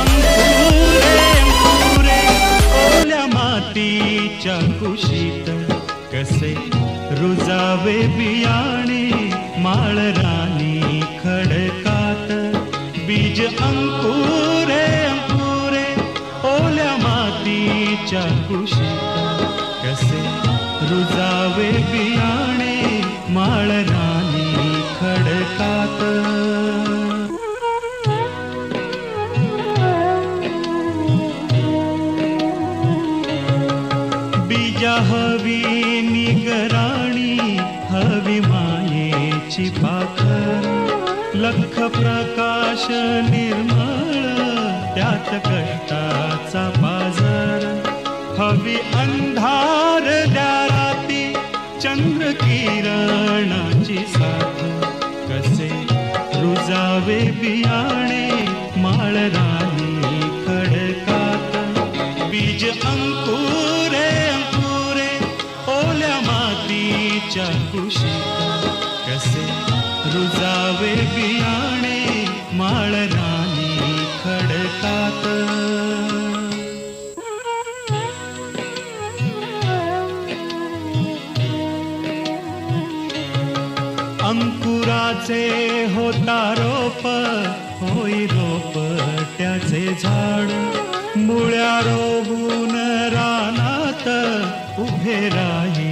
अंकुरे अंकुरे ओल्या मातीच्या कुशीत कसे रुजावे बियाणे माळरानी खडकात बीज अंकुरे अंकुरे ओल्या मातीच्या कुशीत कसे रुजावे बियाणे माळरानी खडकात बीजा हवी निगराणी हवी मायेची पाखर लख प्रकाश निर्मळ त्यात कष्टाचा बाजार हवी अंधार द्या राती चंद्र किरणाची साथ कसे रुजावे बियाणे माळरानी खडकात बीज अंकुरे अंकुरे ओल्या मातीच्या कुशीत कसे रुजावे बियाणे माळरानी खडकात अंकुराचे होता रोप होई रोप त्याचे झाड मुळ्या रोवून रानात उभे राही